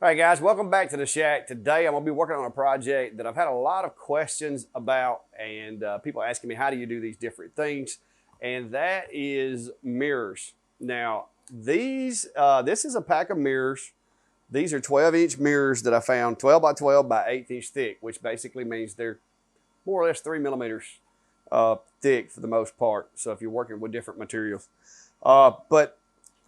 All right, guys, welcome back to the shack. Today, I'm going to be working on a project that I've had a lot of questions about, and people asking me, how do you do these different things? And that is mirrors. Now, this is a pack of mirrors. These are 12-inch mirrors that I found, 12 by 12 by 1/8 inch thick, which basically means they're more or less 3 millimeters thick for the most part. So if you're working with different materials. But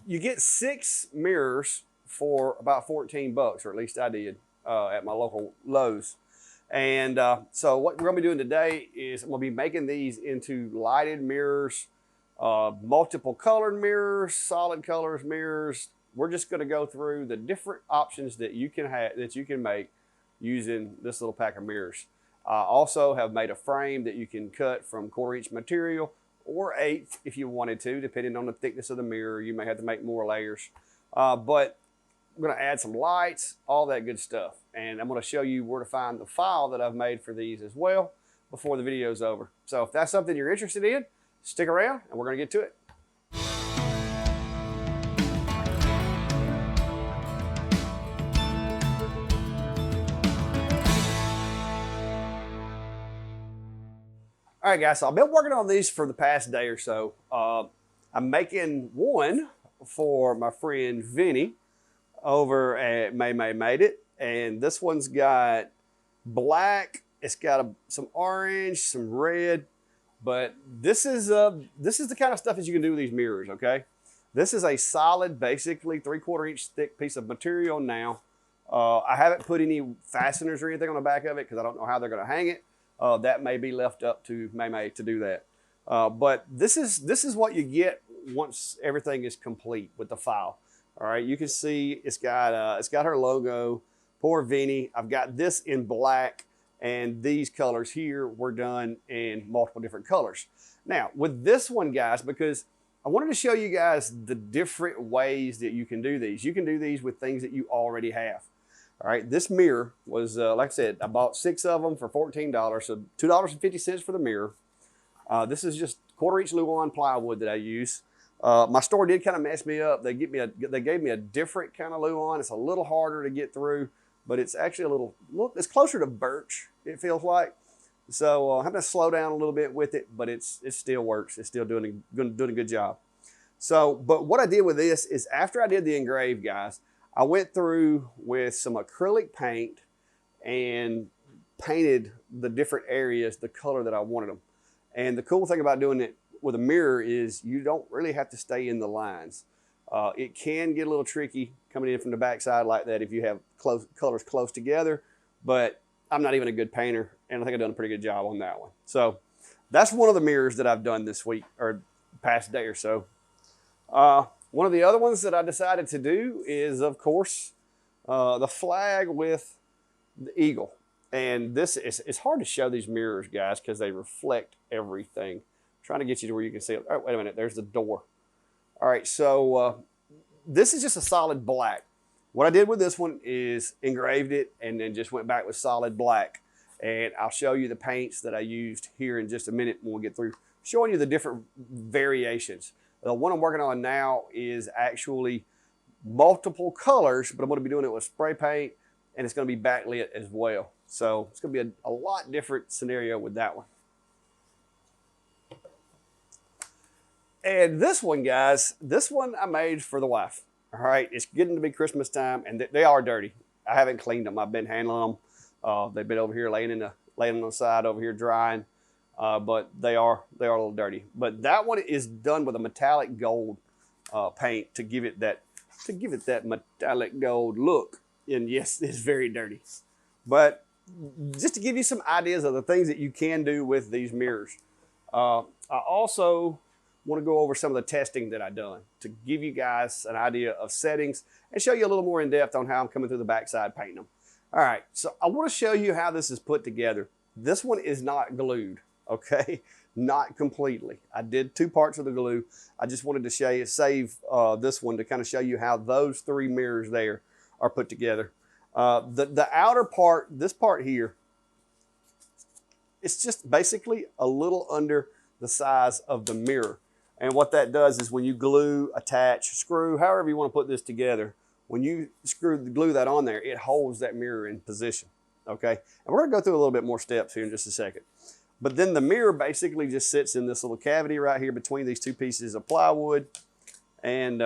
you get 6 mirrors for about 14 bucks, or at least I did at my local Lowe's. And so what we're gonna be doing today is I'm gonna be making these into lighted mirrors, multiple colored mirrors, solid colors mirrors. We're just gonna go through the different options that you can make using this little pack of mirrors. I also have made a frame that you can cut from 1/4 inch material or 1/8 if you wanted to, depending on the thickness of the mirror. You may have to make more layers. But we're going to add some lights, all that good stuff. And I'm going to show you where to find the file that I've made for these as well before the video is over. So if that's something you're interested in, stick around and we're going to get to it. All right, guys, so I've been working on these for the past day or so. I'm making one for my friend Vinny over at May Made It, and this one's got black, it's got some orange, some red, but this is the kind of stuff that you can do with these mirrors. Okay, this is a solid, basically 3/4 inch thick piece of material. Now I haven't put any fasteners or anything on the back of it because I don't know how they're going to hang it. That may be left up to May to do that. But this is what you get once everything is complete with the file. All right, you can see it's got her logo, poor Vinny. I've got this in black, and these colors here were done in multiple different colors. Now with this one, guys, because I wanted to show you guys the different ways that you can do these. You can do these with things that you already have. All right, this mirror was, like I said, I bought 6 of them for $14, so $2.50 for the mirror. This is just 1/4 inch Lowe plywood that I use. My store did kind of mess me up. They gave me a different kind of Lowe. It's a little harder to get through, but it's actually it's closer to birch, it feels like. So I'm having to slow down a little bit with it, but it still works. It's still doing a good job. So, but what I did with this is after I did the engrave, guys, I went through with some acrylic paint and painted the different areas the color that I wanted them. And the cool thing about doing it with a mirror is you don't really have to stay in the lines. It can get a little tricky coming in from the backside like that if you have colors close together, but I'm not even a good painter, and I think I've done a pretty good job on that one. So that's one of the mirrors that I've done this week or past day or so. One of the other ones that I decided to do is, of course, the flag with the eagle. And it's hard to show these mirrors, guys, because they reflect everything. I'm trying to get you to where you can see it. Oh, wait a minute, there's the door. All right, so this is just a solid black. What I did with this one is engraved it and then just went back with solid black. And I'll show you the paints that I used here in just a minute when we get through showing you the different variations. The one I'm working on now is actually multiple colors, but I'm going to be doing it with spray paint, and it's going to be backlit as well. So it's going to be a lot different scenario with that one. And this one, guys, this one I made for the wife. All right, it's getting to be Christmas time, and they are dirty. I haven't cleaned them. I've been handling them. They've been over here laying on the side over here drying. But they are a little dirty. But that one is done with a metallic gold paint to give it that metallic gold look. And yes, it's very dirty. But just to give you some ideas of the things that you can do with these mirrors. I also want to go over some of the testing that I've done to give you guys an idea of settings and show you a little more in depth on how I'm coming through the backside painting them. All right, so I want to show you how this is put together. This one is not glued. Okay, not completely. I did 2 parts of the glue. I just wanted to save this one to kind of show you how those 3 mirrors there are put together. The outer part, this part here, it's just basically a little under the size of the mirror. And what that does is when you glue, attach, screw, however you want to put this together, when you glue that on there, it holds that mirror in position, okay? And we're gonna go through a little bit more steps here in just a second. But then the mirror basically just sits in this little cavity right here between these two pieces of plywood. And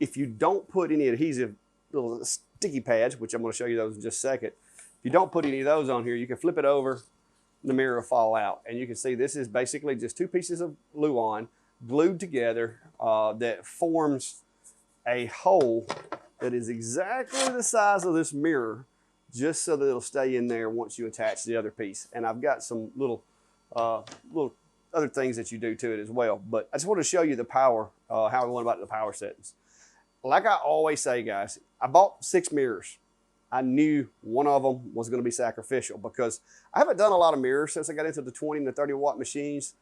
if you don't put any adhesive little sticky pads, which I'm gonna show you those in just a second, if you don't put any of those on here, you can flip it over, the mirror will fall out. And you can see this is basically just two pieces of Lowe glued together that forms a hole that is exactly the size of this mirror, just so that it'll stay in there once you attach the other piece. And I've got some little other things that you do to it as well. But I just want to show you the power, how we went about the power settings. Like I always say, guys, I bought 6 mirrors. I knew one of them was going to be sacrificial because I haven't done a lot of mirrors since I got into the 20 and the 30 watt machines.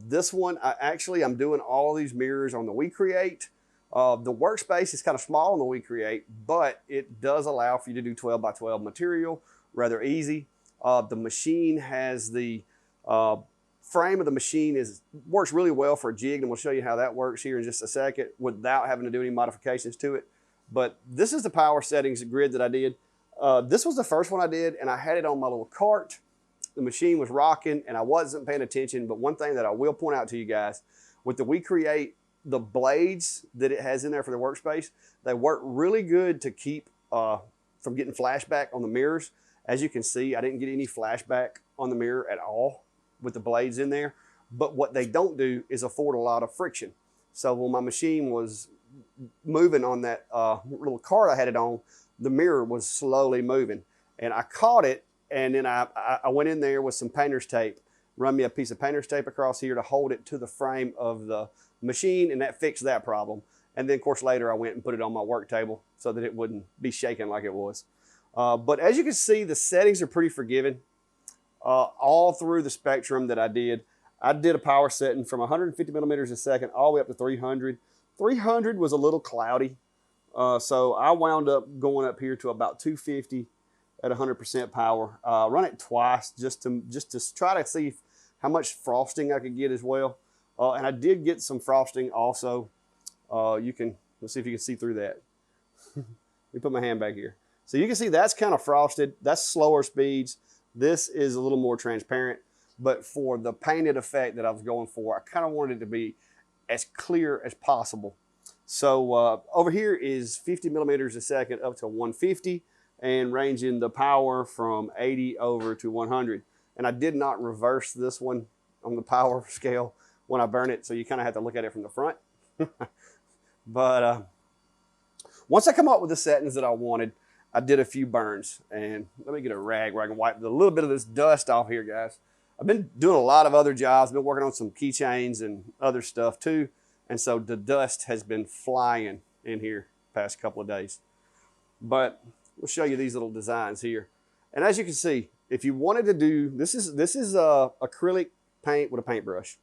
This one, I'm doing all these mirrors on the WeCreat. The workspace is kind of small on the WeCreat, but it does allow for you to do 12 by 12 material, rather easy. The machine has the frame of the machine works really well for a jig, and we'll show you how that works here in just a second without having to do any modifications to it. But this is the power settings grid that I did. This was the first one I did, and I had it on my little cart. The machine was rocking, and I wasn't paying attention. But one thing that I will point out to you guys, with the WeCreat, the blades that it has in there for the workspace, they work really good to keep from getting flashback on the mirrors. As you can see, I didn't get any flashback on the mirror at all with the blades in there. But what they don't do is afford a lot of friction. So when my machine was moving on that little cart I had it on, the mirror was slowly moving. And I caught it, and then I went in there with some painter's tape, run me a piece of painter's tape across here to hold it to the frame of the machine, and that fixed that problem. And then, of course, later I went and put it on my work table so that it wouldn't be shaking like it was. But as you can see, the settings are pretty forgiving. All through the spectrum that I did a power setting from 150 millimeters a second all the way up to 300. 300 was a little cloudy, so I wound up going up here to about 250 at 100% power. Run it twice just to try to see how much frosting I could get as well. And I did get some frosting also. Let's see if you can see through that. Let me put my hand back here. So you can see that's kind of frosted. That's slower speeds. This is a little more transparent, but for the painted effect that I was going for, I kind of wanted it to be as clear as possible. So over here is 50 millimeters a second up to 150 and ranging the power from 80 over to 100. And I did not reverse this one on the power scale when I burn it, so you kind of have to look at it from the front. But once I come up with the settings that I wanted, I did a few burns. And let me get a rag where I can wipe a little bit of this dust off here, guys. I've been doing a lot of other jobs, been working on some keychains and other stuff too. And so the dust has been flying in here the past couple of days. But we'll show you these little designs here. And as you can see, if you wanted to do, this is acrylic paint with a paintbrush,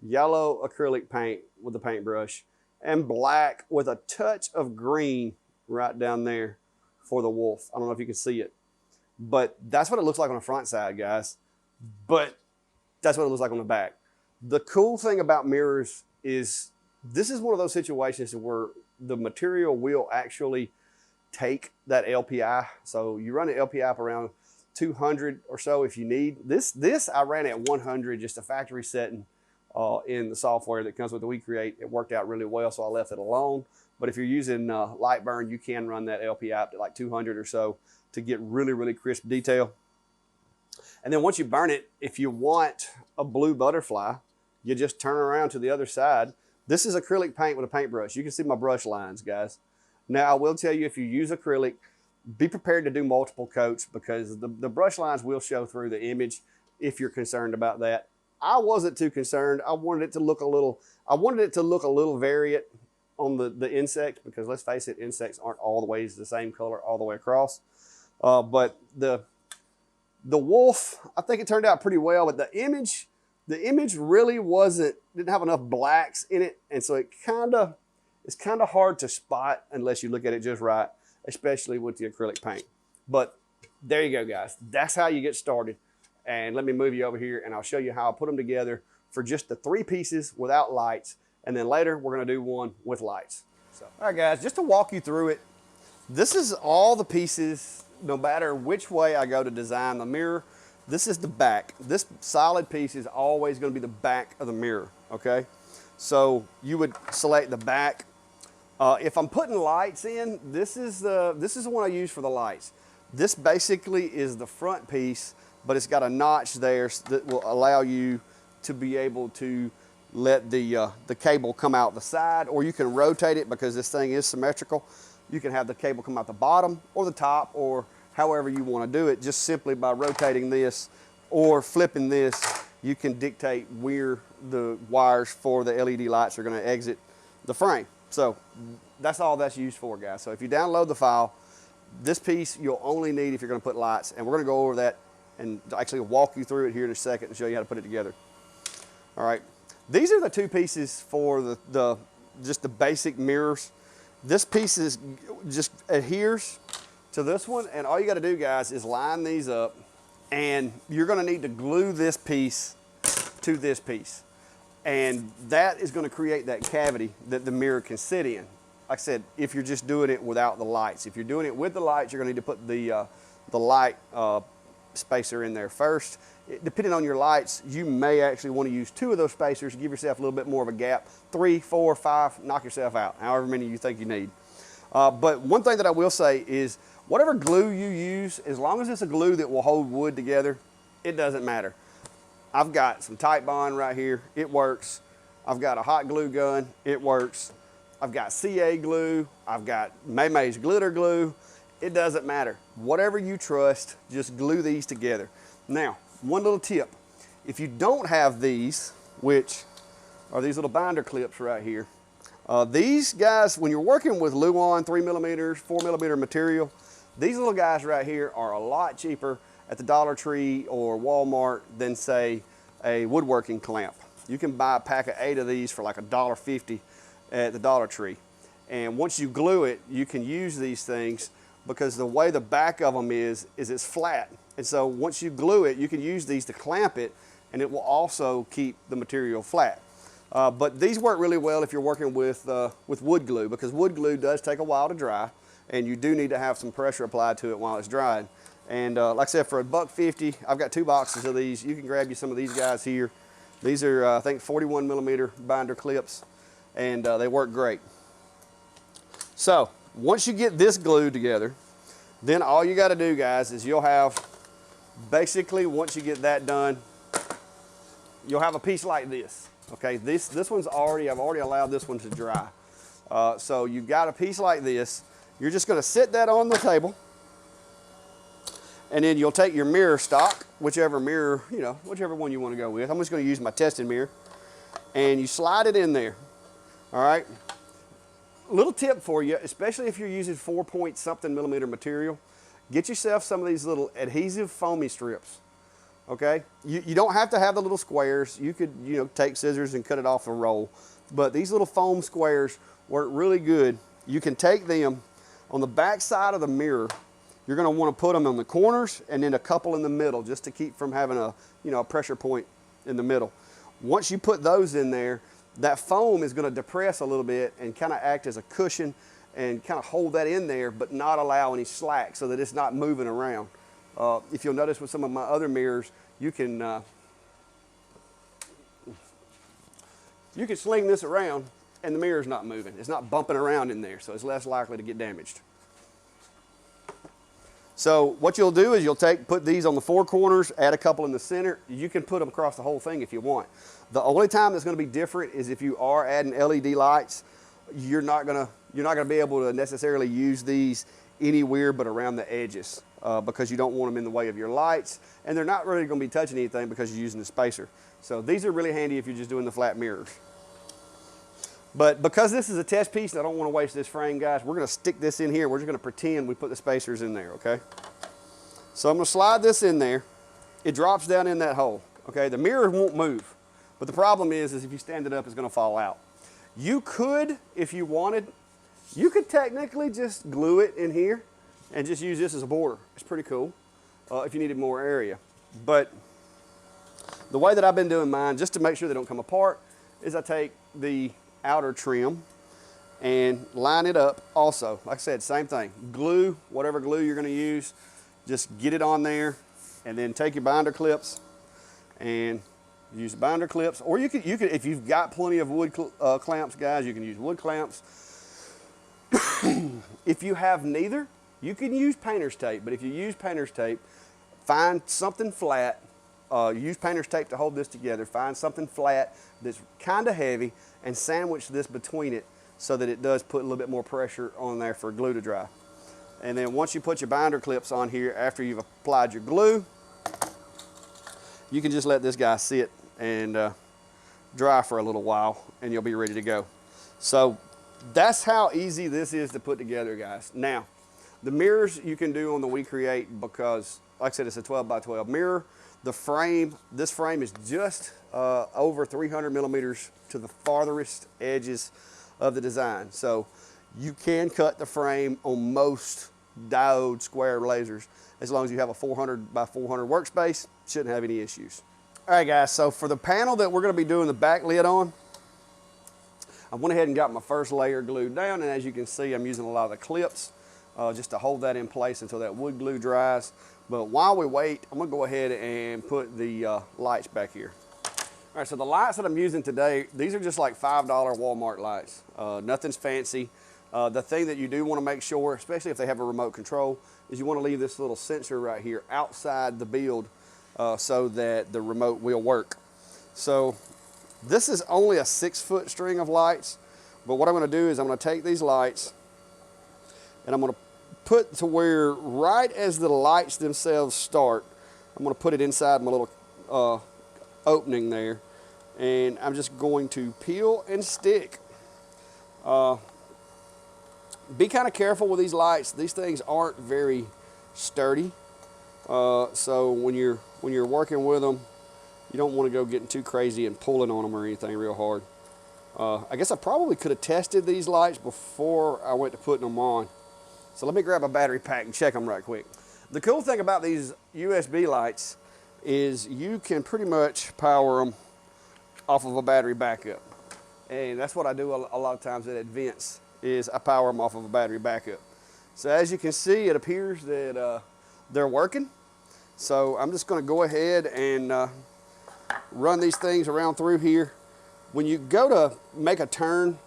yellow acrylic paint with a paintbrush, and black with a touch of green right down there for the wolf. I don't know if you can see it, but that's what it looks like on the front side, guys. But that's what it looks like on the back. The cool thing about mirrors is this is one of those situations where the material will actually take that LPI. So you run an LPI up around 200 or so if you need. This I ran at 100, just a factory setting in the software that comes with the WeCreat. It worked out really well, so I left it alone. But if you're using light burn, you can run that LPI up to like 200 or so to get really, really crisp detail. And then once you burn it, if you want a blue butterfly, you just turn around to the other side. This is acrylic paint with a paintbrush. You can see my brush lines, guys. Now, I will tell you, if you use acrylic, be prepared to do multiple coats because the brush lines will show through the image if you're concerned about that. I wasn't too concerned. I wanted it to look a little variant on the insects because let's face it, insects aren't all the ways the same color all the way across. But the wolf, I think it turned out pretty well, but the image really didn't have enough blacks in it. And so it's kind of hard to spot unless you look at it just right, especially with the acrylic paint. But there you go, guys. That's how you get started. And let me move you over here and I'll show you how I put them together for just the 3 pieces without lights. And then later we're gonna do one with lights. So, all right guys, just to walk you through it, this is all the pieces, no matter which way I go to design the mirror. This is the back. This solid piece is always going to be the back of the mirror, okay? So you would select the back. If I'm putting lights in, this is the one I use for the lights. This basically is the front piece, but it's got a notch there that will allow you to be able to let the cable come out the side, or you can rotate it because this thing is symmetrical. You can have the cable come out the bottom or the top, or however you want to do it. Just simply by rotating this or flipping this, you can dictate where the wires for the LED lights are going to exit the frame. So that's all that's used for, guys. So if you download the file, this piece you'll only need if you're going to put lights, and we're going to go over that and actually walk you through it here in a second and show you how to put it together. All right, these are the two pieces for just the basic mirrors. This piece just adheres to this one, and all you got to do, guys, is line these up, and you're going to need to glue this piece to this piece, and that is going to create that cavity that the mirror can sit in. Like I said, if you're just doing it without the lights. If you're doing it with the lights, you're going to need to put the light spacer in there first. Depending on your lights, you may actually want to use 2 of those spacers, give yourself a little bit more of a gap. 3, 4, 5, knock yourself out, however many you think you need. But one thing that I will say is, whatever glue you use, as long as it's a glue that will hold wood together, it doesn't matter. I've got some Type Bond right here, it works. I've got a hot glue gun, it works. I've got CA glue, I've got May's glitter glue, it doesn't matter. Whatever you trust, just glue these together. Now, one little tip, if you don't have these, which are these little binder clips right here, these guys, when you're working with Lowe 3mm, 4mm material, these little guys right here are a lot cheaper at the Dollar Tree or Walmart than, say, a woodworking clamp. You can buy a pack of 8 of these for like $1.50 at the Dollar Tree. And once you glue it, you can use these things because the way the back of them is it's flat. And so once you glue it, you can use these to clamp it, and it will also keep the material flat. But these work really well if you're working with wood glue, because wood glue does take a while to dry, and you do need to have some pressure applied to it while it's drying. And like I said, for $1.50, I've got 2 boxes of these. You can grab you some of these guys here. These are, I think, 41mm binder clips, and they work great. So once you get this glued together, then all you got to do, guys, is you'll have, basically, once you get that done, you'll have a piece like this. Okay, this one's I've already allowed this one to dry. So you've got a piece like this. You're just going to sit that on the table, and then you'll take your mirror stock, whichever mirror, whichever one you want to go with. I'm just going to use my testing mirror, and you slide it in there. All right. Little tip for you, especially if you're using 4-point-something millimeter material, get yourself some of these little adhesive foamy strips. Okay, you don't have to have the little squares. You could, take scissors and cut it off a roll. But these little foam squares work really good. You can take them on the back side of the mirror. You're going to want to put them on the corners and then a couple in the middle, just to keep from having a pressure point in the middle. Once you put those in there, that foam is going to depress a little bit and kind of act as a cushion and kind of hold that in there, but not allow any slack so that it's not moving around. If you'll notice with some of my other mirrors, you can sling this around and the mirror's not moving. It's not bumping around in there, so it's less likely to get damaged. So what you'll do is you'll put these on the 4 corners, add a couple in the center. You can put them across the whole thing if you want. The only time that's going to be different is if you are adding LED lights. You're not going to be able to necessarily use these anywhere but around the edges. Because you don't want them in the way of your lights, and they're not really going to be touching anything because you're using the spacer. So these are really handy if you're just doing the flat mirrors. But because this is a test piece and I don't want to waste this frame, guys, we're going to stick this in here. We're just going to pretend we put the spacers in there, okay? So I'm going to slide this in there. It drops down in that hole, okay? The mirror won't move, but the problem is if you stand it up, it's going to fall out. You could, if you wanted, you could technically just glue it in here and just use this as a border. It's pretty cool if you needed more area. But the way that I've been doing mine, just to make sure they don't come apart, is I take the outer trim and line it up also. Like I said, same thing. Glue, whatever glue you're going to use, just get it on there, and then take your binder clips and use the binder clips. Or you could if you've got plenty of wood clamps, guys, you can use wood clamps. If you have neither, you can use painter's tape. But if you use painter's tape, find something flat. Use painter's tape to hold this together. Find something flat that's kind of heavy and sandwich this between it so that it does put a little bit more pressure on there for glue to dry. And then once you put your binder clips on here, after you've applied your glue, you can just let this guy sit and dry for a little while, and you'll be ready to go. So that's how easy this is to put together, guys. Now, the mirrors you can do on the WeCreat, because like I said, it's a 12 by 12 mirror. The frame, this frame is just over 300 millimeters to the farthest edges of the design. So you can cut the frame on most diode square lasers as long as you have a 400 by 400 workspace. Shouldn't have any issues. All right, guys, so for the panel that we're going to be doing the back lid on, I went ahead and got my first layer glued down, and as you can see, I'm using a lot of the clips just to hold that in place until that wood glue dries. But while we wait, I'm going to go ahead and put the lights back here. All right, so the lights that I'm using today, these are just like $5 Walmart lights. Nothing's fancy. The thing that you do want to make sure, especially if they have a remote control, is you want to leave this little sensor right here outside the build so that the remote will work. So this is only a 6-foot string of lights, but what I'm going to do is I'm going to take these lights and I'm going to put to where right as the lights themselves start, I'm going to put it inside my little opening there, and I'm just going to peel and stick. Be kind of careful with these lights. These things aren't very sturdy, so when you're working with them, you don't want to go getting too crazy and pulling on them or anything real hard. I guess I probably could have tested these lights before I went to putting them on. So let me grab a battery pack and check them right quick. The cool thing about these USB lights is you can pretty much power them off of a battery backup. And that's what I do a lot of times at events, is I power them off of a battery backup. So as you can see, it appears that they're working. So I'm just going to go ahead and run these things around through here. When you go to make a turn,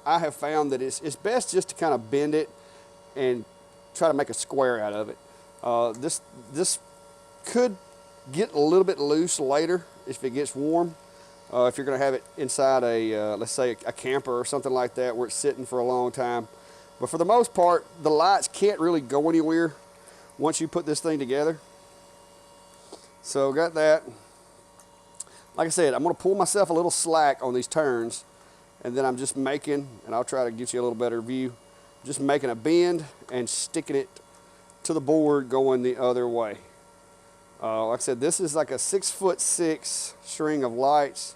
I have found that it's best just to kind of bend it and try to make a square out of it. This could get a little bit loose later if it gets warm. If you're going to have it inside a, let's say a camper or something like that where it's sitting for a long time. But for the most part, the lights can't really go anywhere once you put this thing together. So got that. Like I said, I'm going to pull myself a little slack on these turns, and then I'm just making, and I'll try to get you a little better view, just making a bend and sticking it to the board going the other way. Like I said, this is like a 6'6" string of lights,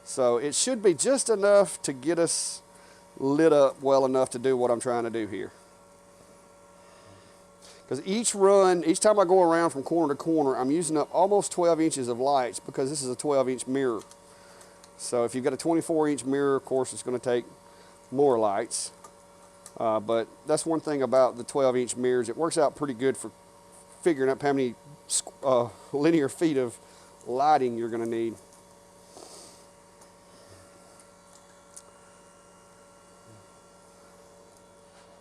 so it should be just enough to get us lit up well enough to do what I'm trying to do here. Because each time I go around from corner to corner, I'm using up almost 12 inches of lights because this is a 12-inch mirror. So if you've got a 24-inch mirror, of course, it's going to take more lights. But that's one thing about the 12-inch mirrors. It works out pretty good for figuring out how many linear feet of lighting you're going to need.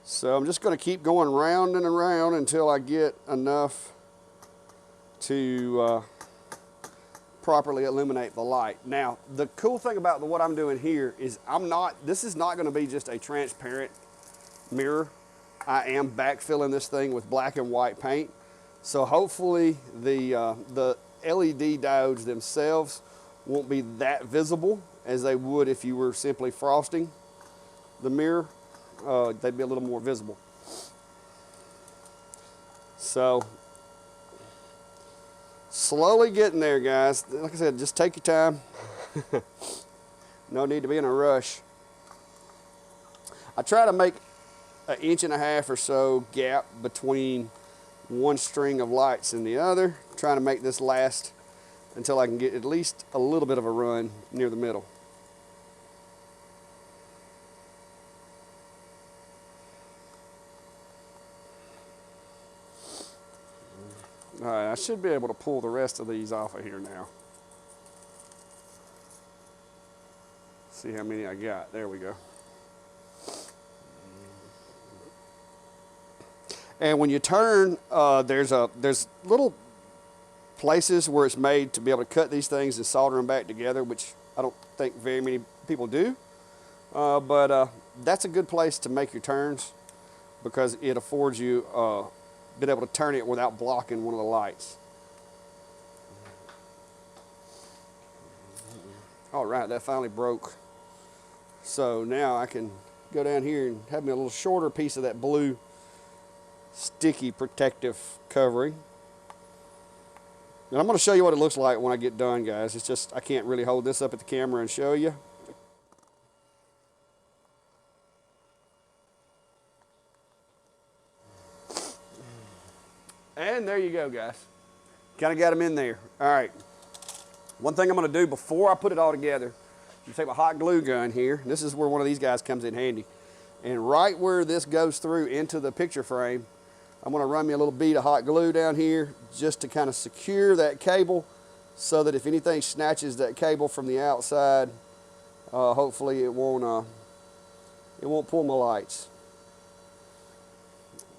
So I'm just going to keep going round and around until I get enough to properly illuminate the light. Now, the cool thing about what I'm doing here is this is not going to be just a transparent mirror. I am backfilling this thing with black and white paint. So hopefully the LED diodes themselves won't be that visible as they would if you were simply frosting the mirror. They'd be a little more visible. So slowly getting there, guys. Like I said, just take your time. No need to be in a rush. I try to make an 1.5 inch or so gap between one string of lights and the other, trying to make this last until I can get at least a little bit of a run near the middle. All right, I should be able to pull the rest of these off of here now. See how many I got. There we go. And when you turn, there's little places where it's made to be able to cut these things and solder them back together, which I don't think very many people do. But that's a good place to make your turns because it affords you being able to turn it without blocking one of the lights. All right, that finally broke. So now I can go down here and have me a little shorter piece of that blue sticky protective covering. And I'm going to show you what it looks like when I get done, guys. It's just I can't really hold this up at the camera and show you. And there you go, guys. Kind of got them in there. All right. One thing I'm going to do before I put it all together, you take my hot glue gun here. This is where one of these guys comes in handy. And right where this goes through into the picture frame, I'm going to run me a little bead of hot glue down here just to kind of secure that cable so that if anything snatches that cable from the outside, hopefully it won't pull my lights.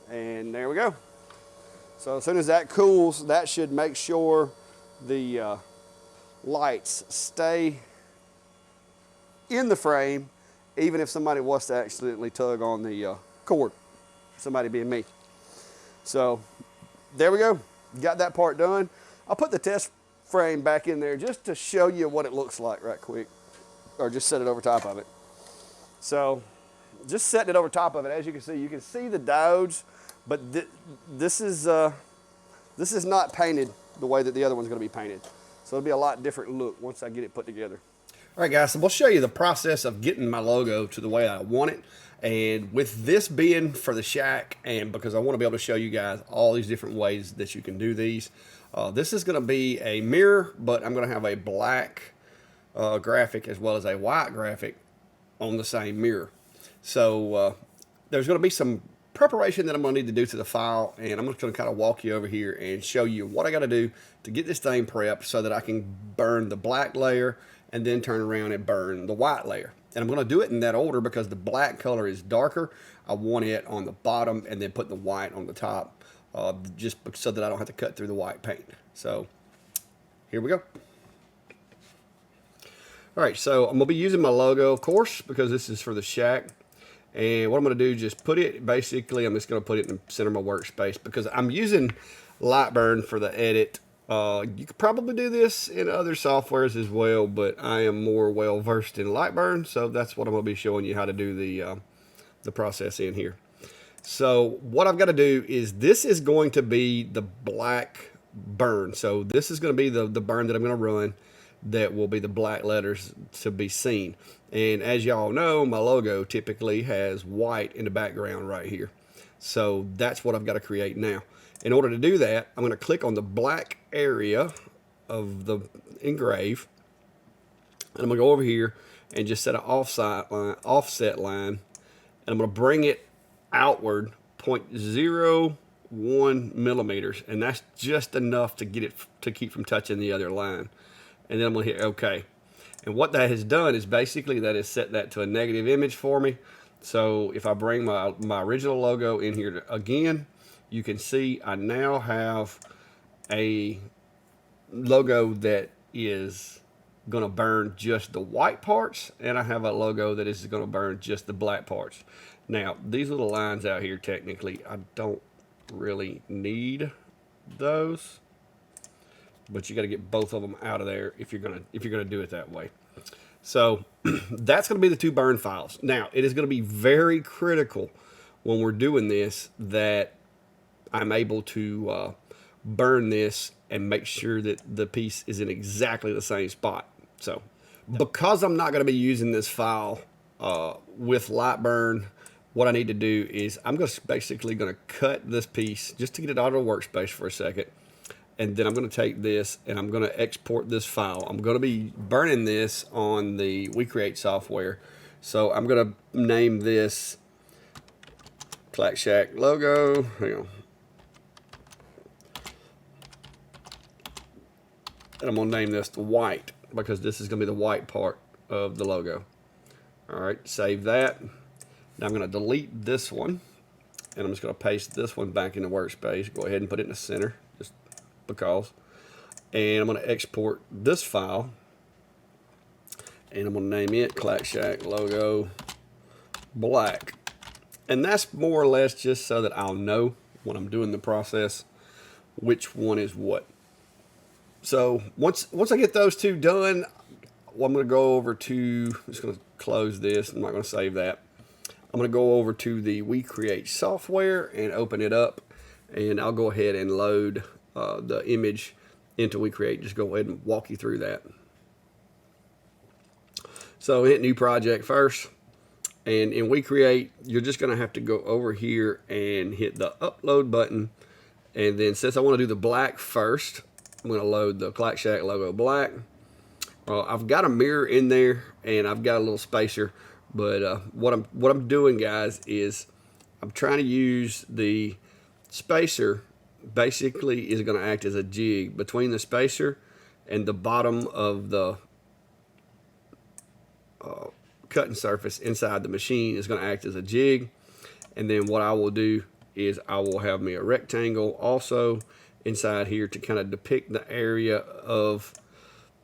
And there we go. So as soon as that cools, that should make sure the lights stay in the frame, even if somebody was to accidentally tug on the cord, somebody being me. So there we go, got that part done. I'll put the test frame back in there just to show you what it looks like right quick, or just set it over top of it. So just setting it over top of it, as you can see the diodes, but this is not painted the way that the other one's going to be painted. So it'll be a lot different look once I get it put together. All right, guys, so we'll show you the process of getting my logo to the way I want it. And with this being for the shack, and because I want to be able to show you guys all these different ways that you can do these, this is going to be a mirror, but I'm going to have a black graphic as well as a white graphic on the same mirror. So there's going to be some preparation that I'm going to need to do to the file, and I'm just going to kind of walk you over here and show you what I got to do to get this thing prepped so that I can burn the black layer and then turn around and burn the white layer. And I'm going to do it in that order because the black color is darker. I want it on the bottom and then put the white on the top, just so that I don't have to cut through the white paint. So here we go. All right, so I'm going to be using my logo, of course, because this is for the shack. And what I'm going to do, just put it, basically, I'm just going to put it in the center of my workspace because I'm using Lightburn for the edit. You could probably do this in other softwares as well, but I am more well versed in Lightburn, so that's what I'm going to be showing you how to do the process in here. So what I've got to do is this is going to be the black burn. So this is going to be the burn that I'm going to run that will be the black letters to be seen. And as y'all know, my logo typically has white in the background right here. So that's what I've got to create now. In order to do that, I'm going to click on the black area of the engrave. And I'm going to go over here and just set an offset line. And I'm going to bring it outward 0.01 millimeters. And that's just enough to get it to keep from touching the other line. And then I'm going to hit OK. And what that has done is basically that has set that to a negative image for me. So if I bring my original logo in here again, you can see I now have a logo that is going to burn just the white parts, and I have a logo that is going to burn just the black parts. Now, these little lines out here, technically, I don't really need those, but you got to get both of them out of there if you're gonna do it that way. So that's going to be the two burn files. Now, it is going to be very critical when we're doing this that I'm able to burn this and make sure that the piece is in exactly the same spot. So because I'm not going to be using this file with Lightburn, what I need to do is I'm basically going to cut this piece just to get it out of the workspace for a second. And then I'm going to take this and I'm going to export this file. I'm going to be burning this on the WeCreat software. So I'm going to name this Clack Shack logo. Hang on. And I'm going to name this the white because this is going to be the white part of the logo. All right, save that. Now I'm going to delete this one, and I'm just going to paste this one back in the workspace. Go ahead and put it in the center, just because. And I'm going to export this file, and I'm going to name it Clack Shack Logo Black. And that's more or less just so that I'll know when I'm doing the process which one is what. So once I get those two done, well, I'm going to go over to, I'm just going to close this. I'm not going to save that. I'm going to go over to the WeCreat software and open it up, and I'll go ahead and load the image into WeCreat. Just go ahead and walk you through that. So hit new project first, and in WeCreat, you're just going to have to go over here and hit the upload button, and then since I want to do the black first, I'm going to load the Clack Shack Logo Black. I've got a mirror in there, and I've got a little spacer, but what I'm doing, guys, is I'm trying to use the spacer. Basically is going to act as a jig between the spacer and the bottom of the cutting surface inside the machine is going to act as a jig. And then what I will do is I will have me a rectangle also inside here to kind of depict the area of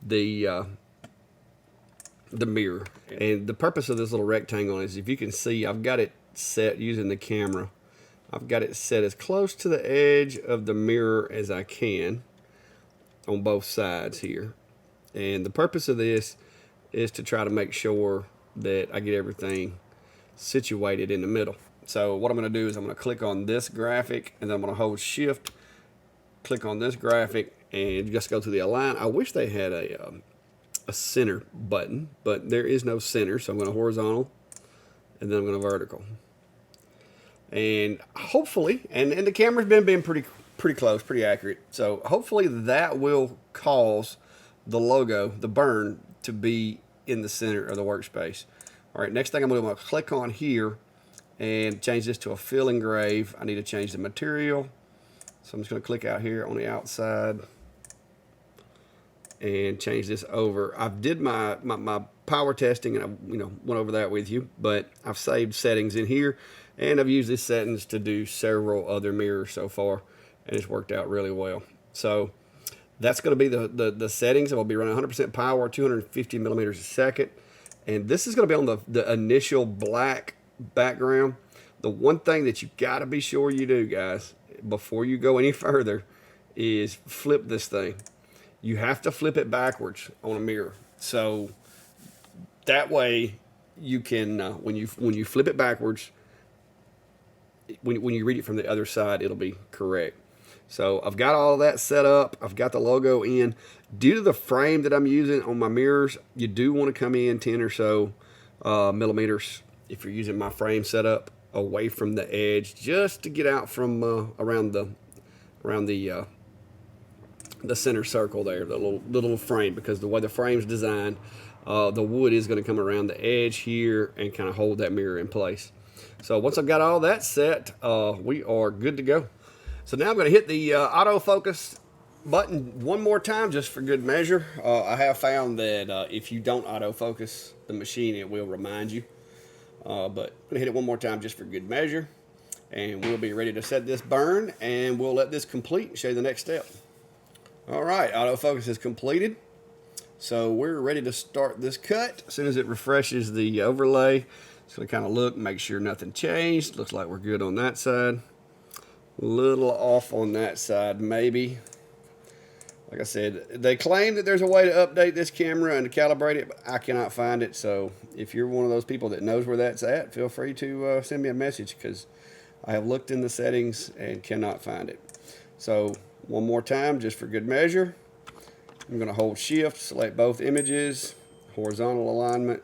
the mirror. And the purpose of this little rectangle is, if you can see, I've got it set using the camera. I've got it set as close to the edge of the mirror as I can on both sides here. And the purpose of this is to try to make sure that I get everything situated in the middle. So what I'm going to do is I'm going to click on this graphic, and then I'm going to hold shift, click on this graphic, and just go to the align. I wish they had a center button, but there is no center. So I'm going to horizontal, and then I'm going to vertical. And hopefully, and the camera's been being pretty close, pretty accurate. So hopefully that will cause the logo, the burn, to be in the center of the workspace. All right, next thing I'm going to click on here and change this to a fill engrave. I need to change the material. So I'm just going to click out here on the outside and change this over. I did my power testing, and I went over that with you, but I've saved settings in here, and I've used these settings to do several other mirrors so far, and it's worked out really well. So that's going to be the settings. I'll be running 100% power, 250 millimeters a second, and this is going to be on the initial black background. The one thing that you got to be sure you do, guys, before you go any further, is flip this thing. You have to flip it backwards on a mirror, so that way you can when you flip it backwards, when you read it from the other side, it'll be correct. So I've got all of that set up. I've got the logo in. Due to the frame that I'm using on my mirrors, you do want to come in 10 or so millimeters if you're using my frame setup away from the edge, just to get out from around the center circle there, the little frame, because the way the frame's designed, the wood is going to come around the edge here and kind of hold that mirror in place. So once I've got all that set, we are good to go. So now I'm going to hit the autofocus button one more time just for good measure. I have found that if you don't autofocus the machine, it will remind you. But I'm going to hit it one more time just for good measure. And we'll be ready to set this burn, and we'll let this complete and show you the next step. All right, autofocus is completed. So we're ready to start this cut. As soon as it refreshes the overlay, it's going to kind of look, make sure nothing changed. Looks like we're good on that side. A little off on that side, maybe. Like I said, they claim that there's a way to update this camera and to calibrate it, but I cannot find it. So if you're one of those people that knows where that's at, feel free to send me a message, because I have looked in the settings and cannot find it. So one more time, just for good measure, I'm going to hold shift, select both images, horizontal alignment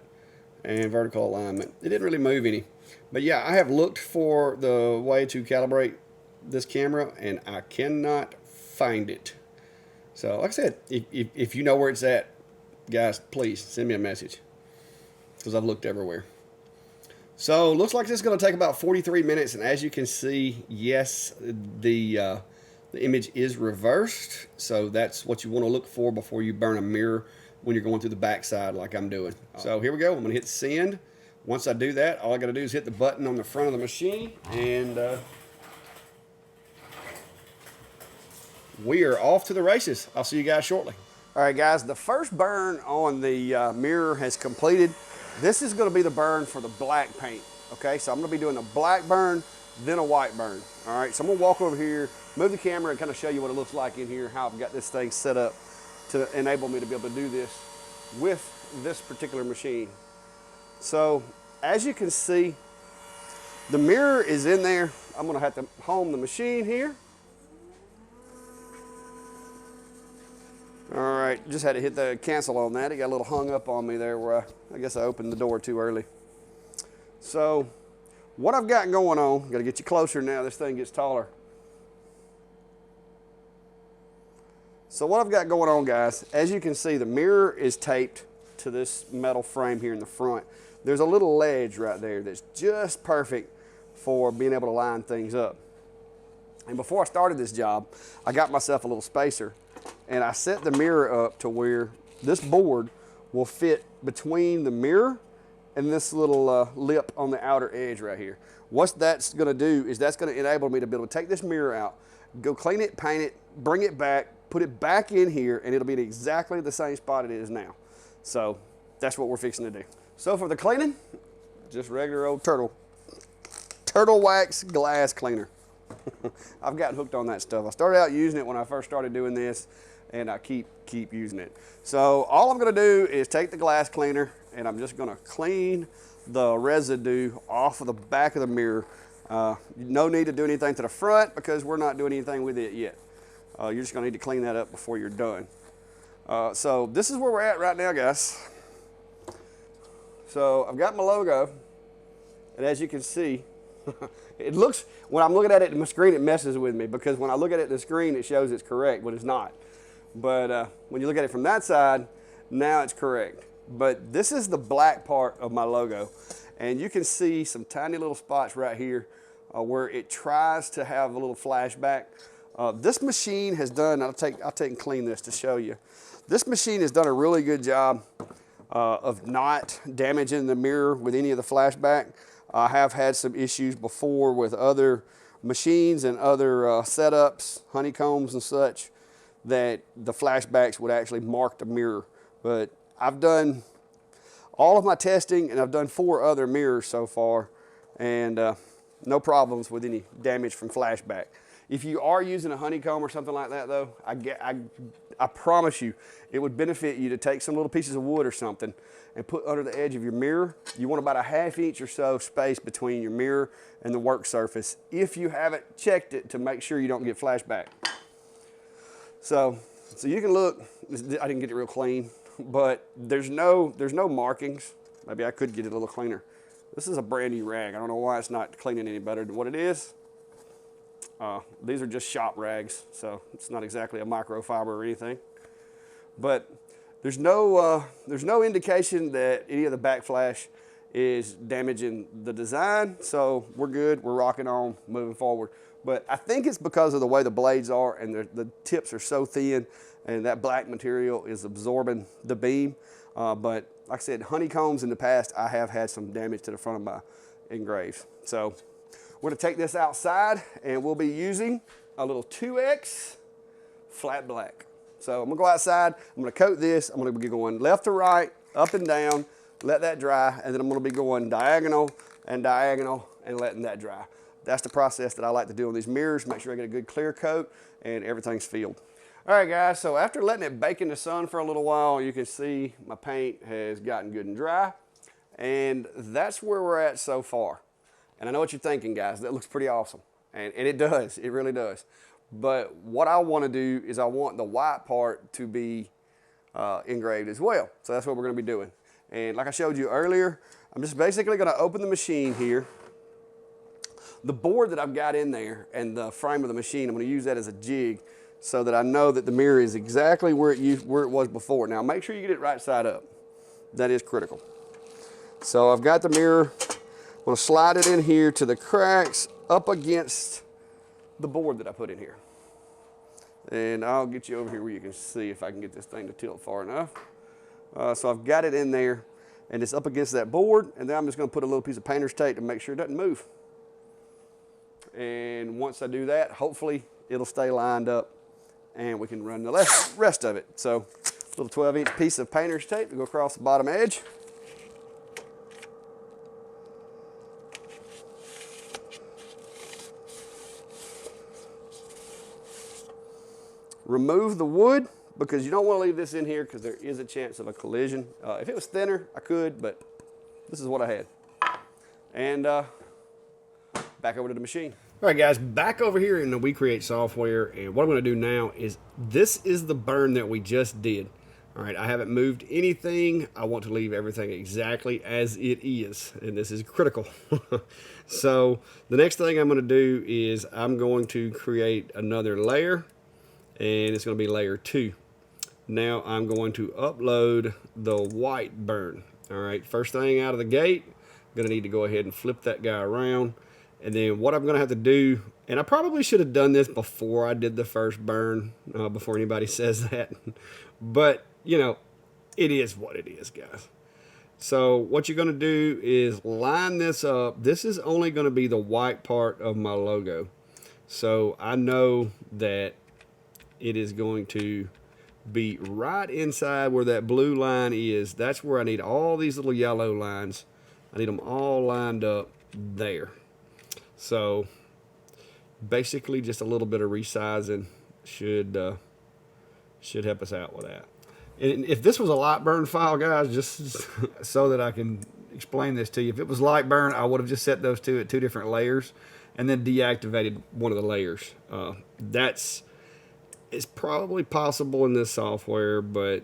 and vertical alignment. It didn't really move any. But yeah, I have looked for the way to calibrate this camera, and I cannot find it. So like I said, if you know where it's at, guys, please send me a message, because I've looked everywhere. So looks like this is going to take about 43 minutes, and as you can see, yes, the The image is reversed, so that's what you want to look for before you burn a mirror when you're going through the backside like I'm doing. So here we go. I'm going to hit send. Once I do that, all I got to do is hit the button on the front of the machine, and we are off to the races. I'll see you guys shortly. All right, guys, the first burn on the mirror has completed. This is going to be the burn for the black paint. Okay, so I'm going to be doing a black burn, then a white burn. All right, so I'm going to walk over here, move the camera, and kind of show you what it looks like in here, how I've got this thing set up to enable me to be able to do this with this particular machine. So as you can see, the mirror is in there. I'm going to have to home the machine here. All right, just had to hit the cancel on that. It got a little hung up on me there where I guess I opened the door too early. So what I've got going on, got to get you closer now, this thing gets taller. So what I've got going on, guys, as you can see, the mirror is taped to this metal frame here in the front. There's a little ledge right there that's just perfect for being able to line things up. And before I started this job, I got myself a little spacer, and I set the mirror up to where this board will fit between the mirror and this little lip on the outer edge right here. What that's gonna do is that's gonna enable me to be able to take this mirror out, go clean it, paint it, bring it back, put it back in here, and it'll be in exactly the same spot it is now. So that's what we're fixing to do. So for the cleaning, just regular old turtle wax glass cleaner. I've gotten hooked on that stuff. I started out using it when I first started doing this, and I keep using it. So all I'm gonna do is take the glass cleaner, and I'm just gonna clean the residue off of the back of the mirror. No need to do anything to the front because we're not doing anything with it yet. You're just gonna need to clean that up before you're done. So this is where we're at right now, guys. So I've got my logo, and as you can see, it looks, when I'm looking at it in my screen, it messes with me because when I look at it in the screen, it shows it's correct, but it's not. But when you look at it from that side, now it's correct. But this is the black part of my logo, and you can see some tiny little spots right here where it tries to have a little flashback. This machine has done, I'll take and clean this to show you. This machine has done a really good job of not damaging the mirror with any of the flashback. I have had some issues before with other machines and other setups, honeycombs and such, that the flashbacks would actually mark the mirror. But I've done all of my testing, and I've done 4 other mirrors so far, and no problems with any damage from flashback. If you are using a honeycomb or something like that, though, I promise you, it would benefit you to take some little pieces of wood or something and put under the edge of your mirror. You want about a 1/2 inch or so space between your mirror and the work surface if you haven't checked it to make sure you don't get flashback. So you can look, I didn't get it real clean, but there's no markings. Maybe I could get it a little cleaner. This is a brand new rag. I don't know why it's not cleaning any better than what it is. These are just shop rags, so it's not exactly a microfiber or anything. But there's no indication that any of the backflash is damaging the design, so we're good. We're rocking on, moving forward. But I think it's because of the way the blades are, and the tips are so thin, and that black material is absorbing the beam. But like I said, honeycombs in the past, I have had some damage to the front of my engraves. So we're gonna take this outside, and we'll be using a little 2X flat black. So I'm gonna go outside, I'm gonna coat this, I'm gonna be going left to right, up and down, let that dry, and then I'm gonna be going diagonal and letting that dry. That's the process that I like to do on these mirrors, make sure I get a good clear coat and everything's filled. All right, guys, so after letting it bake in the sun for a little while, you can see my paint has gotten good and dry, and that's where we're at so far. And I know what you're thinking, guys, that looks pretty awesome, and it does, it really does. But what I want to do is I want the white part to be engraved as well. So that's what we're going to be doing. And like I showed you earlier, I'm just basically going to open the machine here. The board that I've got in there and the frame of the machine, I'm going to use that as a jig so that I know that the mirror is exactly where it was before. Now make sure you get it right side up. That is critical. So I've got the mirror. I'm going to slide it in here to the cracks up against the board that I put in here. And I'll get you over here where you can see if I can get this thing to tilt far enough. So I've got it in there, and it's up against that board, and then I'm just going to put a little piece of painter's tape to make sure it doesn't move. And once I do that, hopefully it'll stay lined up, and we can run the rest of it. So a little 12-inch piece of painter's tape to go across the bottom edge. Remove the wood, because you don't want to leave this in here because there is a chance of a collision. If it was thinner, I could, but this is what I had. And back over to the machine. All right, guys, back over here in the WeCreat software, and what I'm going to do now is, this is the burn that we just did. All right, I haven't moved anything. I want to leave everything exactly as it is, and this is critical. So the next thing I'm going to do is I'm going to create another layer, and it's going to be layer 2. Now I'm going to upload the white burn. All right, first thing out of the gate, I'm going to need to go ahead and flip that guy around. And then what I'm going to have to do, and I probably should have done this before I did the first burn, before anybody says that. But, you know, it is what it is, guys. So what you're going to do is line this up. This is only going to be the white part of my logo. So I know that it is going to be right inside where that blue line is. That's where I need all these little yellow lines. I need them all lined up there. So basically just a little bit of resizing should help us out with that. And if this was a light burn file, guys, just so that I can explain this to you, if it was light burn, I would have just set those two at 2 different layers and then deactivated one of the layers. It's probably possible in this software, but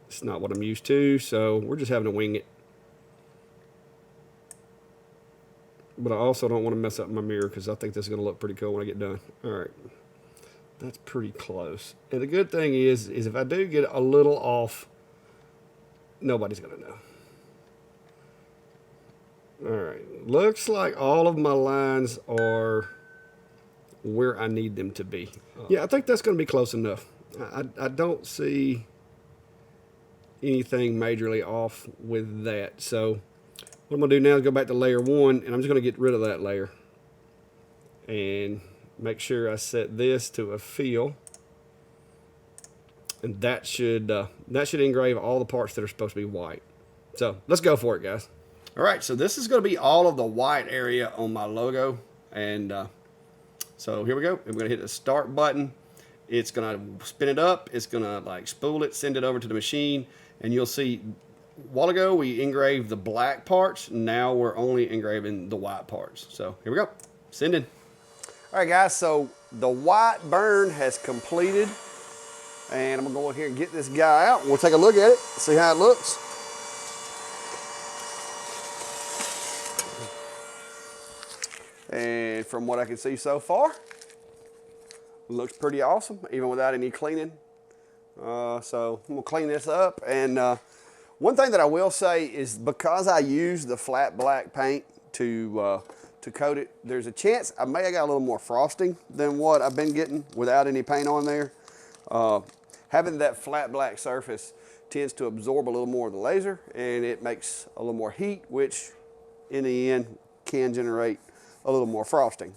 it's not what I'm used to, so we're just having to wing it. But I also don't want to mess up my mirror because I think this is going to look pretty cool when I get done. All right, that's pretty close. And the good thing is if I do get a little off, nobody's going to know. All right, looks like all of my lines are where I need them to be. Yeah, I think that's going to be close enough. I don't see anything majorly off with that. So what I'm going to do now is go back to layer 1, and I'm just going to get rid of that layer and make sure I set this to a fill, and that should engrave all the parts that are supposed to be white. So let's go for it, guys. All right, so this is going to be all of the white area on my logo, and so here we go. I'm going to hit the start button. It's going to spin it up. It's going to like spool it, send it over to the machine, and you'll see a while ago we engraved the black parts. Now we're only engraving the white parts. So here we go. Send in. All right, guys, so the white burn has completed, and I'm going to go in here and get this guy out. We'll take a look at it, see how it looks. And from what I can see so far, looks pretty awesome, even without any cleaning. So I'm gonna clean this up. And one thing that I will say is, because I used the flat black paint to coat it, there's a chance I may have got a little more frosting than what I've been getting without any paint on there. Having that flat black surface tends to absorb a little more of the laser, and it makes a little more heat, which in the end can generate a little more frosting.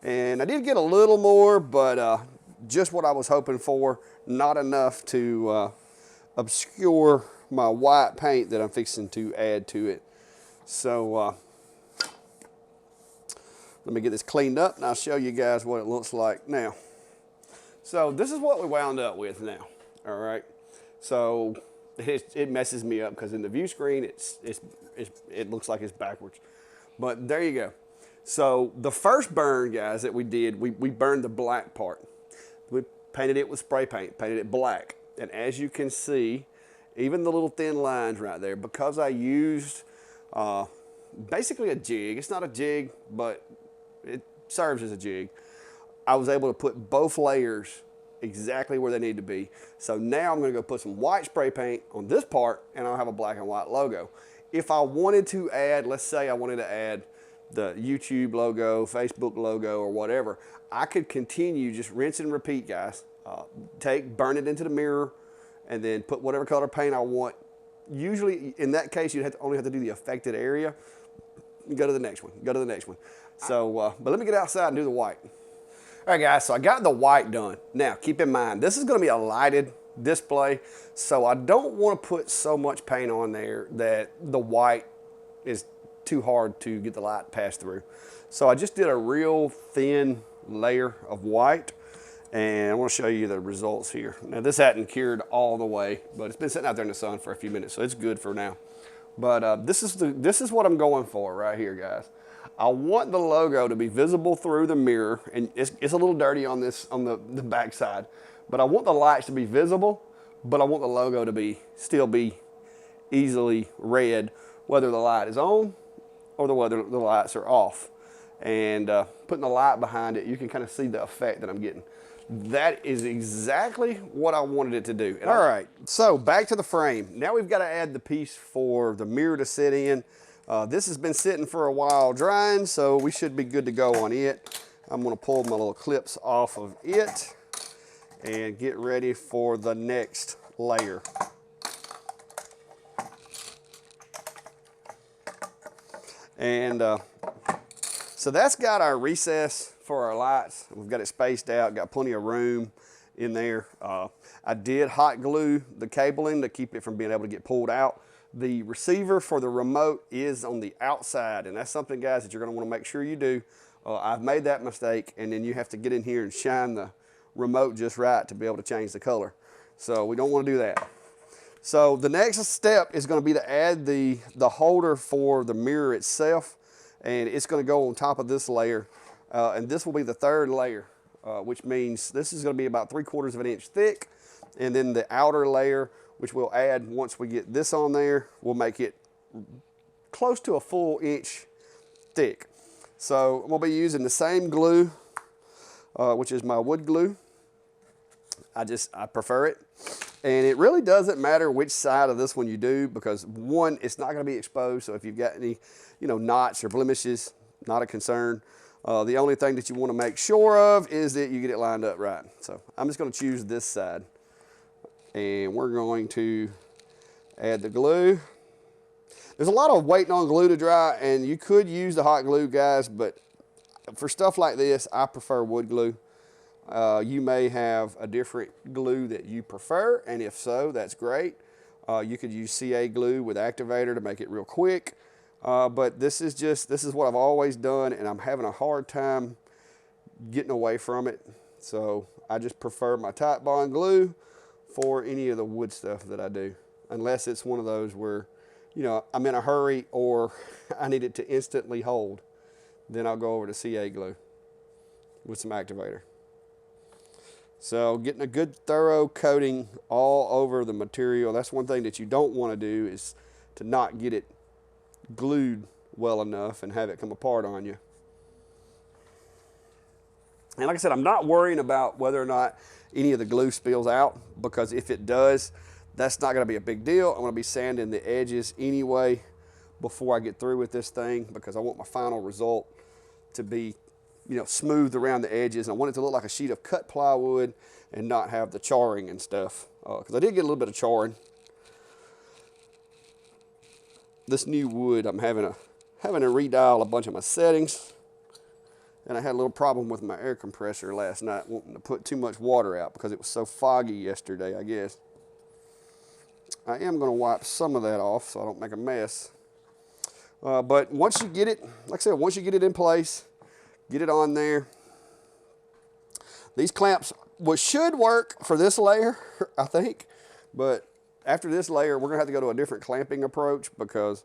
And I did get a little more, but just what I was hoping for, not enough to obscure my white paint that I'm fixing to add to it. So let me get this cleaned up and I'll show you guys what it looks like now. So this is what we wound up with now, all right? So it messes me up because in the view screen, it looks like it's backwards. But there you go. So the first burn, guys, that we did, we burned the black part. We painted it with spray paint, painted it black. And as you can see, even the little thin lines right there, because I used basically a jig, it's not a jig, but it serves as a jig, I was able to put both layers exactly where they need to be. So now I'm gonna go put some white spray paint on this part, and I'll have a black and white logo. If I wanted to add, let's say I wanted to add the YouTube logo, Facebook logo, or whatever, I could continue just rinse and repeat, guys. Burn it into the mirror, and then put whatever color paint I want. Usually, in that case, you'd only have to do the affected area. Go to the next one. Go to the next one. So, but let me get outside and do the white. All right, guys, so I got the white done. Now, keep in mind, this is going to be a lighted display, so I don't want to put so much paint on there that the white is too hard to get the light passed through. So I just did a real thin layer of white, and I want to show you the results here. Now, this hadn't cured all the way, but it's been sitting out there in the sun for a few minutes, so it's good for now. But this is what I'm going for right here, guys. I want the logo to be visible through the mirror, and it's a little dirty on the back side, but I want the lights to be visible, but I want the logo to still be easily read whether the light is on or whether the lights are off. And putting the light behind it, you can kind of see the effect that I'm getting. That is exactly what I wanted it to do. And all right, so back to the frame. Now we've got to add the piece for the mirror to sit in. This has been sitting for a while drying, so we should be good to go on it. I'm going to pull my little clips off of it and get ready for the next layer. And so that's got our recess for our lights. We've got it spaced out, got plenty of room in there. I did hot glue the cabling to keep it from being able to get pulled out. The receiver for the remote is on the outside, and that's something, guys, that you're going to want to make sure you do. I've made that mistake, and then you have to get in here and shine the remote just right to be able to change the color. So we don't want to do that. So the next step is going to be to add the holder for the mirror itself, and it's going to go on top of this layer, and this will be the third layer, which means this is going to be about 3/4 of an inch thick, and then the outer layer, which we'll add once we get this on there, we'll make it close to a full inch thick. So we'll be using the same glue, which is my wood glue. I prefer it. And it really doesn't matter which side of this one you do, because one, it's not going to be exposed. So if you've got any, knots or blemishes, not a concern. The only thing that you want to make sure of is that you get it lined up right. So I'm just going to choose this side. And we're going to add the glue. There's a lot of waiting on glue to dry, and you could use the hot glue, guys, but for stuff like this, I prefer wood glue. You may have a different glue that you prefer, and if so, that's great. You could use CA glue with activator to make it real quick, but this is what I've always done, and I'm having a hard time getting away from it. So I just prefer my Tite Bond glue for any of the wood stuff that I do, unless it's one of those where, I'm in a hurry or I need it to instantly hold. Then I'll go over to CA glue with some activator. So getting a good thorough coating all over the material. That's one thing that you don't want to do, is to not get it glued well enough and have it come apart on you. And like I said, I'm not worrying about whether or not any of the glue spills out, because if it does, that's not going to be a big deal. I'm going to be sanding the edges anyway before I get through with this thing, because I want my final result to be, smooth around the edges. I want it to look like a sheet of cut plywood and not have the charring and stuff, because I did get a little bit of charring. This new wood, I'm having to redial a bunch of my settings. And I had a little problem with my air compressor last night, wanting to put too much water out because it was so foggy yesterday, I guess. I am going to wipe some of that off so I don't make a mess. But once you get it, like I said, once you get it in place, get it on there. These clamps should work for this layer, I think. But after this layer, we're going to have to go to a different clamping approach, because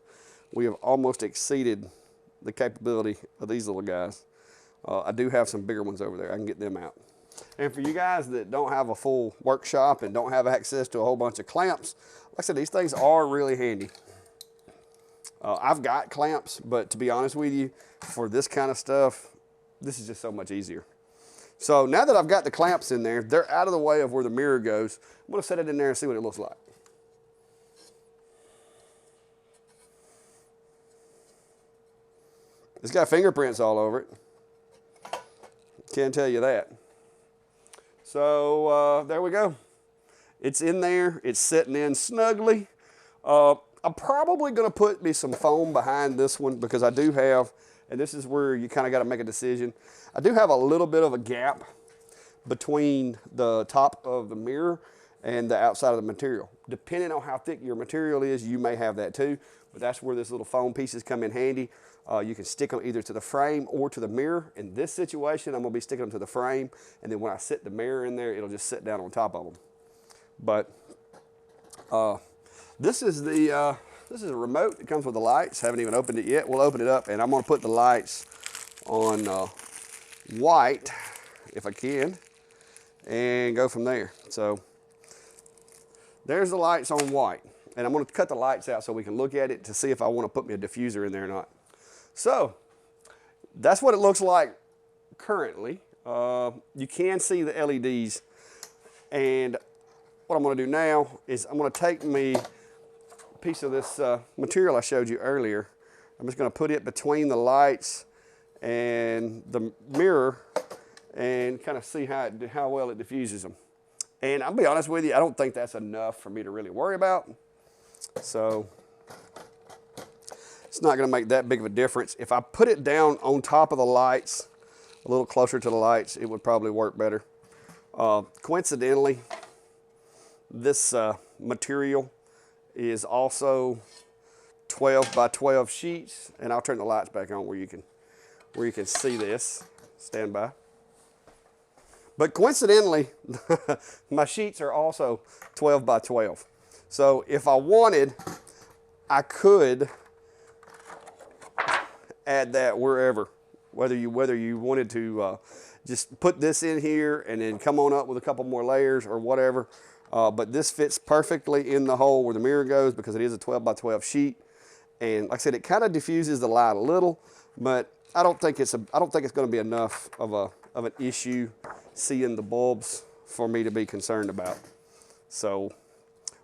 we have almost exceeded the capability of these little guys. I do have some bigger ones over there. I can get them out. And for you guys that don't have a full workshop and don't have access to a whole bunch of clamps, like I said, these things are really handy. I've got clamps, but to be honest with you, for this kind of stuff, this is just so much easier. So now that I've got the clamps in there, they're out of the way of where the mirror goes. I'm going to set it in there and see what it looks like. It's got fingerprints all over it. Can't tell you that. So there we go. It's in there. It's sitting in snugly. I'm probably going to put me some foam behind this one because I do have, and this is where you kind of got to make a decision. I do have a little bit of a gap between the top of the mirror and the outside of the material. Depending on how thick your material is, you may have that too, but that's where this little foam pieces come in handy. You can stick them either to the frame or to the mirror. In this situation, I'm gonna be sticking them to the frame, and then when I sit the mirror in there, it'll just sit down on top of them. But this is a remote. It comes with the lights. Haven't even opened it yet. We'll open it up, and I'm gonna put the lights on white, if I can, and go from there. So there's the lights on white, and I'm gonna cut the lights out so we can look at it to see if I wanna put me a diffuser in there or not. So that's what it looks like currently. You can see the LEDs, and what I'm gonna do now is I'm gonna take me a piece of this material I showed you earlier. I'm just gonna put it between the lights and the mirror and kind of see how well it diffuses them. And I'll be honest with you, I don't think that's enough for me to really worry about. So it's not gonna make that big of a difference. If I put it down on top of the lights, a little closer to the lights, it would probably work better. Coincidentally, this material is also 12 by 12 sheets, and I'll turn the lights back on where you can see this. Stand by. But coincidentally, my sheets are also 12 by 12. So if I wanted, I could add that wherever, whether you wanted to just put this in here and then come on up with a couple more layers or whatever. But this fits perfectly in the hole where the mirror goes because it is a 12 by 12 sheet. And like I said, it kind of diffuses the light a little, but I don't think it's going to be enough of an issue seeing the bulbs for me to be concerned about. So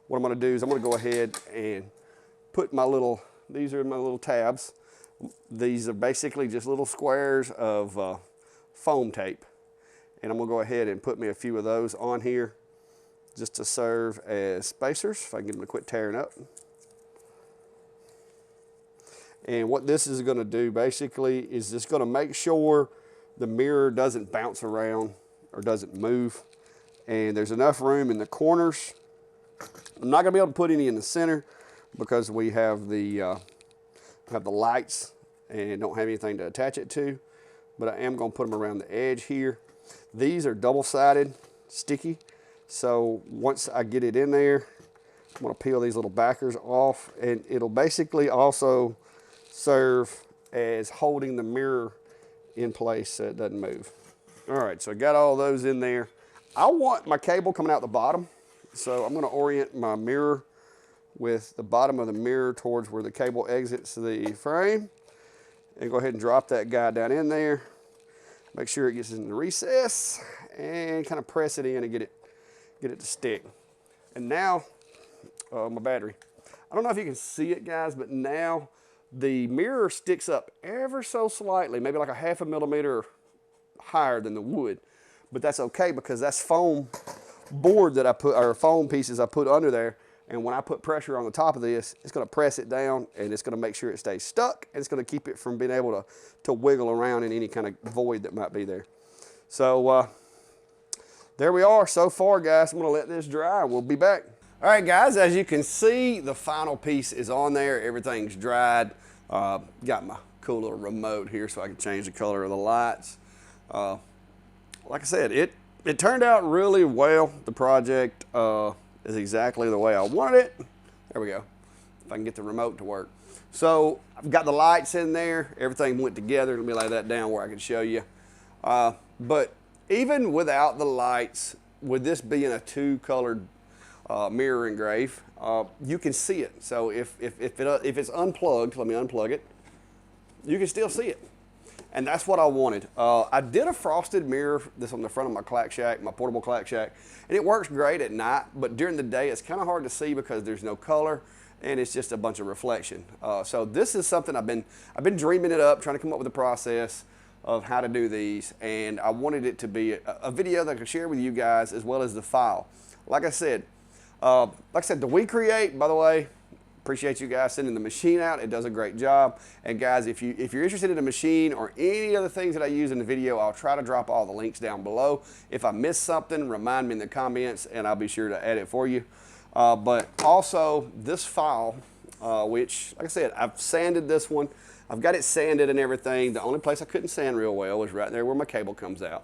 what I'm going to do is I'm going to go ahead and put these are my little tabs. These are basically just little squares of foam tape. And I'm going to go ahead and put me a few of those on here just to serve as spacers, if I can get them to quit tearing up. And what this is going to do basically is just going to make sure the mirror doesn't bounce around or doesn't move. And there's enough room in the corners. I'm not going to be able to put any in the center because we have the lights and don't have anything to attach it to. But I am going to put them around the edge here. These are double-sided, sticky. So once I get it in there, I'm going to peel these little backers off, and it'll basically also serve as holding the mirror in place so it doesn't move. All right, so I got all those in there. I want my cable coming out the bottom, so I'm going to orient my mirror with the bottom of the mirror towards where the cable exits the frame, and go ahead and drop that guy down in there. Make sure it gets in the recess and kind of press it in and get it to stick. And now, my battery. I don't know if you can see it, guys, but now the mirror sticks up ever so slightly, maybe like a half a millimeter higher than the wood. But that's okay because that's foam board that I put, or foam pieces I put under there. And when I put pressure on the top of this, it's going to press it down and it's going to make sure it stays stuck, and it's going to keep it from being able to wiggle around in any kind of void that might be there. So there we are so far, guys. I'm going to let this dry and we'll be back. All right, guys, as you can see, the final piece is on there. Everything's dried. Got my cool little remote here so I can change the color of the lights. Like I said, it turned out really well. The project is exactly the way I wanted it. There we go. If I can get the remote to work. So I've got the lights in there. Everything went together. Let me lay that down where I can show you. But even without the lights, with this being a two-colored mirror engrave, you can see it. So if it's unplugged, let me unplug it, you can still see it. And that's what I wanted. I did a frosted mirror, this on the front of my clack shack, my portable clack shack, and it works great at night, but during the day it's kind of hard to see because there's no color, and it's just a bunch of reflection. So this is something I've been dreaming it up, trying to come up with a process of how to do these, and I wanted it to be a video that I could share with you guys as well as the file. Like I said, the WeCreat, by the way, appreciate you guys sending the machine out. It does a great job. And guys, if you're interested in a machine or any other things that I use in the video, I'll try to drop all the links down below. If I miss something, remind me in the comments and I'll be sure to add it for you. But also this file, which, like I said, I've sanded this one. I've got it sanded and everything. The only place I couldn't sand real well was right there where my cable comes out.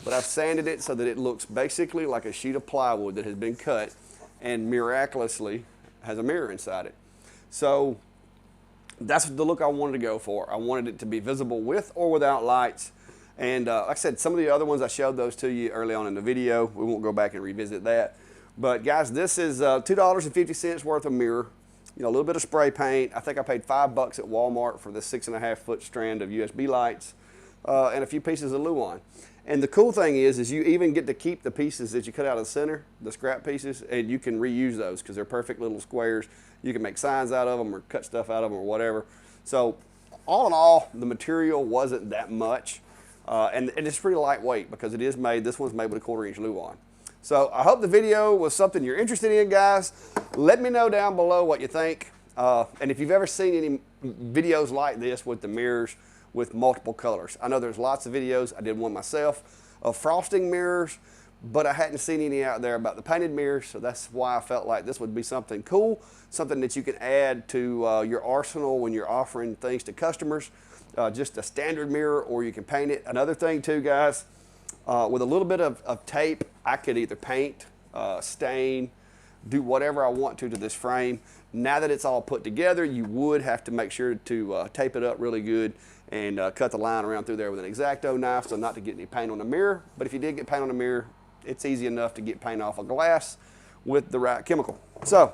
But I've sanded it so that it looks basically like a sheet of plywood that has been cut and miraculously has a mirror inside it. So that's the look I wanted to go for. I wanted it to be visible with or without lights. And like I said, some of the other ones, I showed those to you early on in the video. We won't go back and revisit that. But guys, this is $2.50 worth of mirror. You know, a little bit of spray paint. I think I paid $5 at Walmart for the 6.5 foot strand of USB lights and a few pieces of Lowe. And the cool thing is you even get to keep the pieces that you cut out of the center, the scrap pieces, and you can reuse those because they're perfect little squares. You can make signs out of them or cut stuff out of them or whatever. So all in all, the material wasn't that much. And it's pretty lightweight because it is made, this one's made with a 1/4 inch Lowe. So I hope the video was something you're interested in, guys. Let me know down below what you think. And if you've ever seen any videos like this with the mirrors with multiple colors. I know there's lots of videos. I did one myself of frosting mirrors, but I hadn't seen any out there about the painted mirrors. So that's why I felt like this would be something cool, something that you can add to your arsenal when you're offering things to customers. Just a standard mirror, or you can paint it. Another thing too, guys, with a little bit of tape, I could either paint, stain, do whatever I want to this frame. Now that it's all put together, you would have to make sure to tape it up really good and cut the line around through there with an X-Acto knife so not to get any paint on the mirror. But if you did get paint on the mirror, it's easy enough to get paint off a glass with the right chemical. So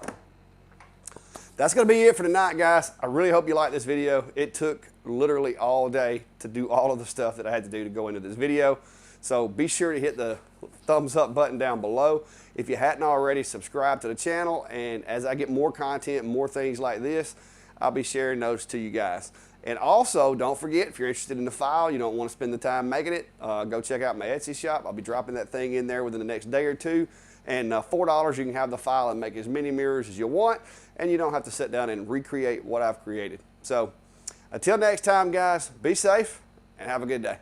that's going to be it for tonight, guys. I really hope you like this video. It took literally all day to do all of the stuff that I had to do to go into this video. So be sure to hit the thumbs up button down below. If you hadn't already, subscribe to the channel. And as I get more content, more things like this, I'll be sharing those to you guys. And also, don't forget, if you're interested in the file, you don't want to spend the time making it, go check out my Etsy shop. I'll be dropping that thing in there within the next day or two. And $4, you can have the file and make as many mirrors as you want. And you don't have to sit down and recreate what I've created. So until next time, guys, be safe and have a good day.